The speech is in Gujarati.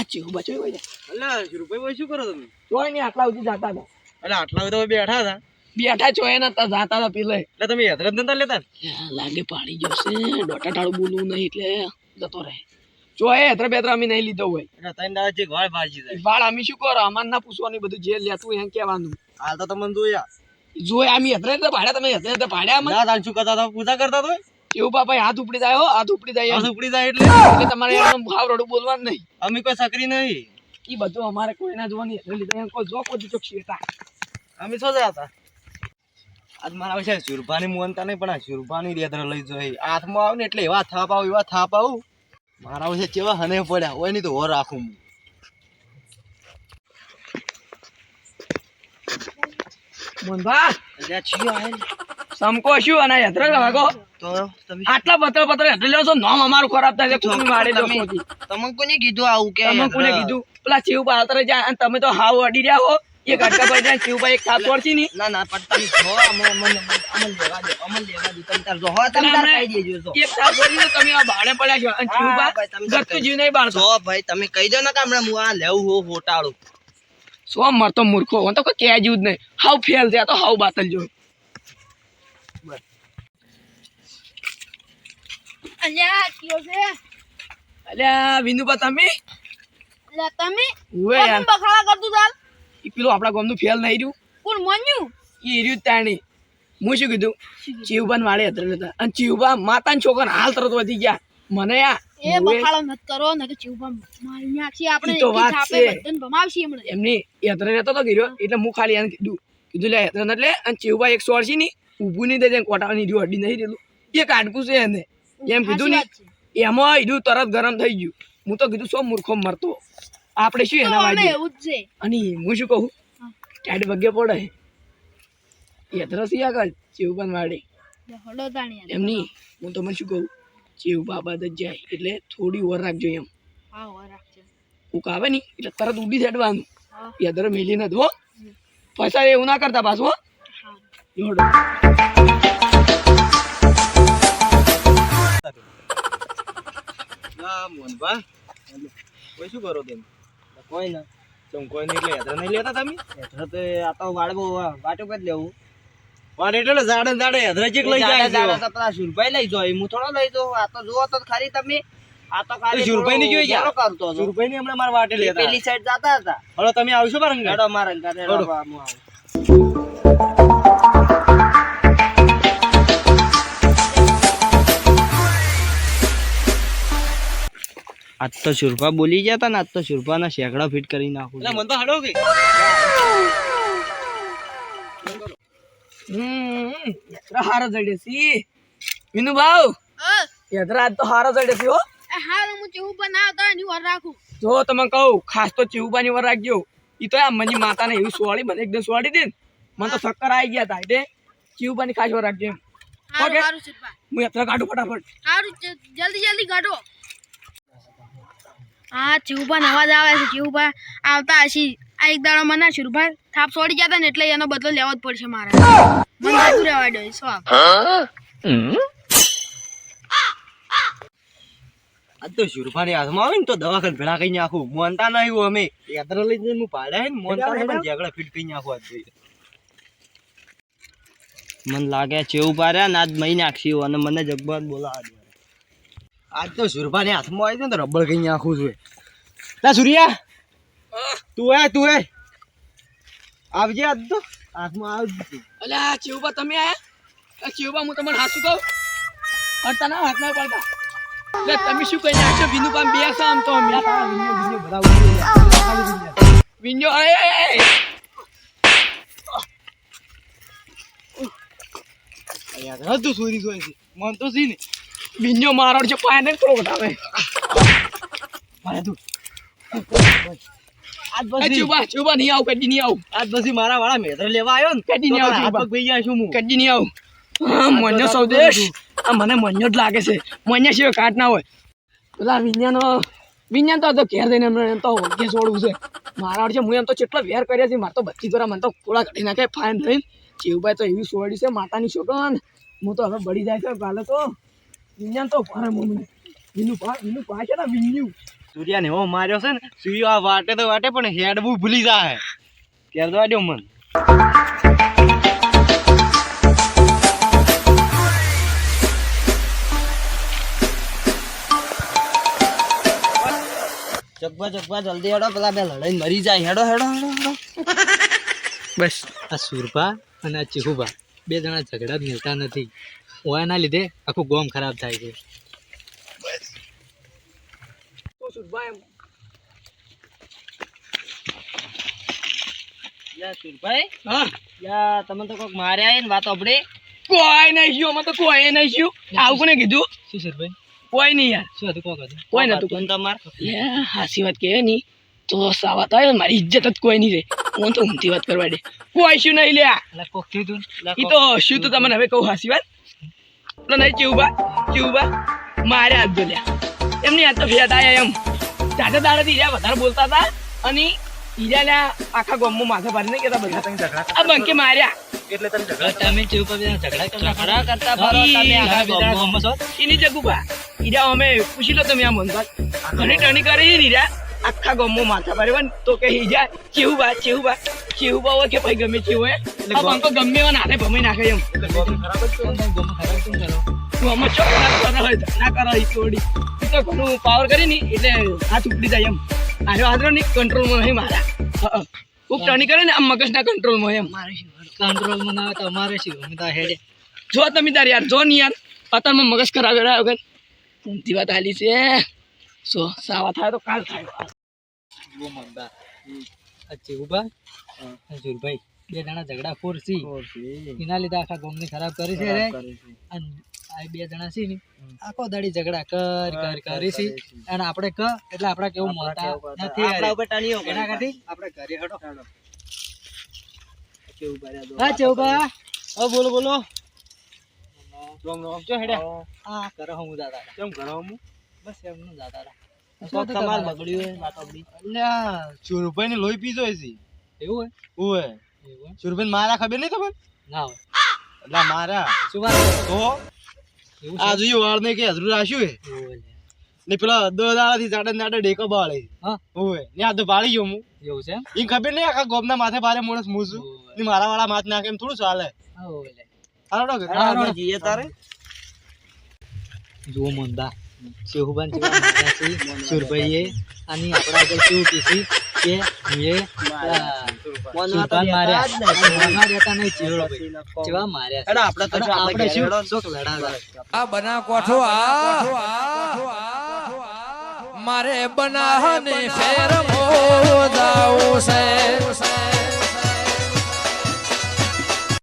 ચીહુ બચ્યો હોય અલ્યા રૂપિયા શું કરો તમે? જોઈ નહીં આટલા સુધી જતા હતા એટલે આટલા બધા બેઠા હતા બેઠા ચોય નતા જતા હતા પેલે એટલે તમે યાત્રા જ નતા લેતા? લાગે પાડી જશે ડોટા ટાળું બોલવું નહીં એટલે જતો રહે ચોય એത്ര બેત્ર અમે નહીં લીધો હોય એટલે તને દાડા જે વાળ ભાજી જાય વાળ અમે શું કરો અમાર ના પૂછવાનું બધું જે લેતું એમ કહેવાનું હાલ તો તમને જોયા જોય અમે એત્ર ભાડ્યા તમે એત્ર ભાડ્યા અમે દાદા શું કરતા હતા? પૂજા કરતા તો એવું બાપા હાથ ઉપડી જાય હો હાથ ઉપડી જાય હાથ ઉપડી જાય એટલે એટલે તમારે એમ ભાવ રડું બોલવાનું નહીં અમે કોઈ સકરી નહીં એ બધું અમારે કોઈ ના જોવાની એટલે લીધા એમ કોઈ જો કોઈ ચોખ્ખી હતા અમે શું હતા આજ મારા વિશે સુરભાની મોનતા નહીં પણ આ સુરભાની રેતર લઈ જોઈ હાથમાં આવ ને એટલે એવા થાપ આવું મારા વિશે કેવા હને પડ્યા હોય નહીં તો હોર રાખું મોહનભા એટલે છીએ આયે સમકો શું અને યત્ર લવાગો તો તમે આટલા પત્ર યત્ર લેવો છો નામ અમારું ખરાબ થાય છે કોની વાડે જો તમને કોને કીધું આવું કે તમે કોને કીધું પેલા ચીવબા આવતા જાય અને તમે તો હાવ અડી રહ્યા હો એક અટકા પર જાય ચીવબા એક થાપ છોડતી ની ના પણ તમે જો અમલ લેવા દો તમે તાર જો હો તમે તાર કહી દેજો જો એક થાપ છોડી તો તમે આ બાળે પડ્યા છો અને ચીવબા ગત્તુ જીવ નહીં બાળતો જો ભાઈ તમે કહી દો ને કે હમણાં હું આ લેવું હો હોટાળું સો મરતો મૂર્ખો હું તો કોઈ કહેજ જ નહીં હાવ ફેલ છે તો હાવ બાતલ જો અલ્યા કયો છે અલ્યા વિનુબા તમે લે તમે ઓએ યાર કોણ બખાડા કરતું ચાલ ઈ પેલું આપણા ગામનું ફેલ નહીં રહ્યું કોણ મોન્યું ઈ રહ્યું તાણી હું શું કીધું ચીવબાન વાળે હતા લેતા અને ચીવબા માતાના છોકરા હાલ તરત વધી ગયા મને આ એ બખાડો નત કરો ને કે ચીવબા મારી નાખી આપણે ઈ તો વાત આપણે છે. બધાને ભમાવશી હમણાં એમની યાત્રા રહેતો તો ગીર્યો એટલે હું ખાલી એને કીધું લે યાત્રા એટલે અને ચીવબા એક સોળસી ની ઊભું નહીં દે કોટાવાની રહ્યું અડી નહીં રહેલું એ કાઢકું છે એને એમ કીધું ને એમાં ઈડું તરત ગરમ થઈ ગયું હું તો કીધું સો મૂર્ખો મરતો આપણે શું એના વાગે એવું જ છે અને હું શું કહું ટાઈટ વગે પડે યાત્રા સી આગળ ચીવબાન વાળે હડો તાણી એમની હું તમને શું કહું ચીવ બાબા જ જાય એટલે થોડી ઓર રાખજો એમ હા હો રાખજો ઉક આવે ને એટલે તરત ઉડી છેડવાનું હા યાદર મેલી નથી હો પૈસા એવું ના કરતા પાછું હો હા જોડો ના મોહનભા કોઈ શું કરો તેમ કોઈ ના કોઈ નહીં એટલે યાત્રા નહીં લેતા તમે યાત્રા તો આ તો વાટો પર લેવું વાટ એટલે ઝાડે યાત્રા ચેક લઈ જાય તો પેલા સુરભાઈ લઈ જાય હું થોડો લઈ જાઉં આ તો જુઓ તો ખરી તમે આ તો ખાલી સુરભાઈ ની જોઈ ગયા કરતો સુરભાઈ ની હમણાં મારા વાટે લેતા પેલી સાઈડ જતા હતા હવે તમે આવશો મારા અંગાડો મારા અંગાડે હું આવું આજ તો સુરભા બોલી ગયા હતા ને આજ તો સુરભા ના શેકડા ફિટ કરી નાખું એટલે મન તો હાડો કે યાત્રા હારા જડે સી વિનુ ભાવ યાત્રા આજ તો હારા જડે સી હો એ હાલ હું ચીવબા ના આવતા એની વાર રાખું જો તમે કહું ખાસ તો ચીવબાની વાર રાખજો ઈ તો આ મની માતાને એવી સોળી મને એકદમ સોળી દે મને તો ચક્કર આવી ગયા હતા એટલે ચીવબાની ખાસ વાર રાખજો એમ હારું હારું સિરપા હું યાત્રા કાઢું ફટાફટ હારું જલ્દી કાઢો હા ચીવબા અવાજ આવે છે ચીવબા આવતા હશી આ એક દાડો મને સુરભાઈ થાપ છોડી ગયા હતા ને એટલે એનો બદલો લેવો જ પડશે મારે મને જતું રહેવા દો શું આ તો સુરભાની હાથમાં આવે ને તો દવાખાને ભેળા કઈ નાખું મોનતા નહીં હું અમે યાત્રા લઈ જઈને હું પાડ્યા હે ને મોનતા નહીં પણ ઝઘડા ફિટ કરી નાખું આજ મને લાગે ચેવું પાર્યા ને આજ મહી નાખશી અને મને જગબાત બોલાવા દે આજ તો સુરભાની હાથમાં આવી જાય ને તો રબડ કઈ નાખું છું તા સુરિયા તું આવજે આજ તો હાથમાં આવજે અલ્યા ચીવબા તમે આયા ચીવબા હું તમને હાસું કહું પડતા ના હાથ ના પડતા લે તમે શું કહી નાખશો વિનુ પામ બે છો આમ તો અમે વિન્યો યાર તું સુરી જોઈ છે મન તો સી ને વિન્યો મારો છે પાય ને થોડો ઘટાવે મારે તું આજ ચીવબા નહીં આવું કદી નહીં આવું આજ પછી મારા વાળા મેત્ર લેવા આવ્યો ને કદી નહીં આવું હાથ પગ ભઈ ગયા છું હું કદી નહીં આવું હા મન્યો સૌદેશ આ મને મન્યો જ લાગે છે મન્યા સિવાય કાટ ના હોય પેલા વિજ્ઞાન તો ઘેર જઈને એમ તો વગે છોડવું છે મારા છે હું એમ તો કેટલો વેર કર્યા છે મારે તો બધી દ્વારા મને તો થોડા ઘટી નાખે ફાઇન થઈને ચીવભાઈ તો એવી સોડી છે માતાની છોકરો ને હું તો હવે બળી જાય છે કાલે તો વિજ્ઞાન તો ભારે મને વિનુ પા છે ને વિન્યુ સૂર્યાને એવો માર્યો છે ને સૂર્ય આ વાટે તો વાટે પણ હેડવું ભૂલી જાય ક્યારે તો આડ્યો મન ચકવા જલ્દી હેડો પેલા બે લડાઈ મરી જાય હેડો હેડો હેડો હેડો બસ આ સુરભા અને આ ચીહુભા બે જણા ઝઘડા જ મિલતા નથી ઓયાના લીધે આખું ગોમ ખરાબ થાય છે તો સુરભાઈ યા સુરભાઈ હા યા તમે તો કોક માર્યા હે ને વાત આપડે કોઈ નહીં થયું અમે તો કોઈ નહીં થયું આવું કોને કીધું શું સુરભાઈ કોઈ નહીં યાર શું હતું કોક હતું કોઈ નતું કોણ તમાર લે હાસી વાત કહે ની તો સાવા થાય મારી ઇજ્જત જ કોઈ નહીં રે હું તો ઊંધી વાત કરવા દે કોઈ શું નહીં લ્યા એટલે કોક કીધું ઈ તો શું તો તમને હવે કહું હાસી વાત એટલે નહીં ચીવબા મારે હાથ ધોલ્યા એમની હાથ તો ફેટ આયા એમ જાતે દાડેથી હીરા વધારે બોલતા હતા અને હીરાના આખા ગામમાં માથા પાડી નહીં કેતા બધા તમે ઝઘડા આ બંકે માર્યા એટલે તમે તમે ચીહુભા બે ઝઘડા ઝઘડા કરતા ફરો તમે આખા ગામમાં. એની જગુબા હીરા અમે પૂછી લો તમે આ મનભાઈ ઘણી ટણી કરી હીરા આખા ગામમાં માથા પાડે તો કે હીરા ચેહુબા હોય કે ભાઈ ગમે ચેવું હે આ બંકો ગમે એવા નાને ભમી નાખે એમ એટલે ગોમ ખરાબ જ છે. તું અમે ચો ના કરો ઈ થોડી ઈ તો ઘણું પાવર કરી ની એટલે હાથ ઉપડી જાય એમ આજો હાથરો ની કંટ્રોલમાં નહીં મારા ખૂબ ટર્ની કરે ને આમ મગજના કંટ્રોલમાં એમ કંટ્રોલમાં ના આવે તો અમારે શું અમે તો હેડે જો તમે તાર યાર જો ની યાર અત્યારમાં મગજ ખરાબ રહ્યા વગર ઊંધી વાત હાલી છે સો સાવા થાય તો કાલ થાય જુઓ મગદા આ ચીહુભા અને સુરભાઈ બે જણા ઝઘડા ખોર છે એના લીધે આખા ગામને ખરાબ કરી છે રે અને આ બે જણા છે ને આખો દાડી ઝઘડા કરી છે અને આપણે એટલે આપણે કેવું મળતા નથી આપણા ઉપર ટાણીઓ કરે. એના કારણે આપણે ઘરે હડો હા ચેહુભા હા બોલો બોલો રોમ રોમ ચો હેડ્યા હા કરો હું દાદા કેમ કરો હું બસ એમનું દાદા કોક તમાર બગડ્યું હે વાત આપડી અલ્યા સુરભાઈ ને લોહી પીધો છે એવું ઓએ હોય એવું હોય? સુરભાઈ મારા ખબર નહીં તમને ના હોય એટલે મારા શું વાત કરો? તો એવું આ છે? જોયું વાળ ને કે હજરું રાખ્યું હે એવું હોય લે. ને પેલા દાડાથી જાડે ડેકો બાળે હા ઓએ ને આ તો બાળી ગયો હું એવું છે એમ? ઈ ખબર નહીં આખા ગોમના માથે ભારે મોણસ હું છું ઓય. ને મારા વાળા માથ નાખે એમ થોડું ચાલે હા, ઓય લે. હાલો હાલો. જીએ તારે જુઓ મંદા ચેહુભાન જેવા માર્યા છે સુરભાઈએ અને આપણા આગળ કેવું કીધી કે મુએ સુરભાન માર્યા અને મોના રહેતા નહીં ચેહુભાઈ જેવા માર્યા છે. એડા આપણે તો અને આપણે શું શોખ લડાવ્યા આ બના કોઠો મારે બનાહને ફેર મોદાવું છે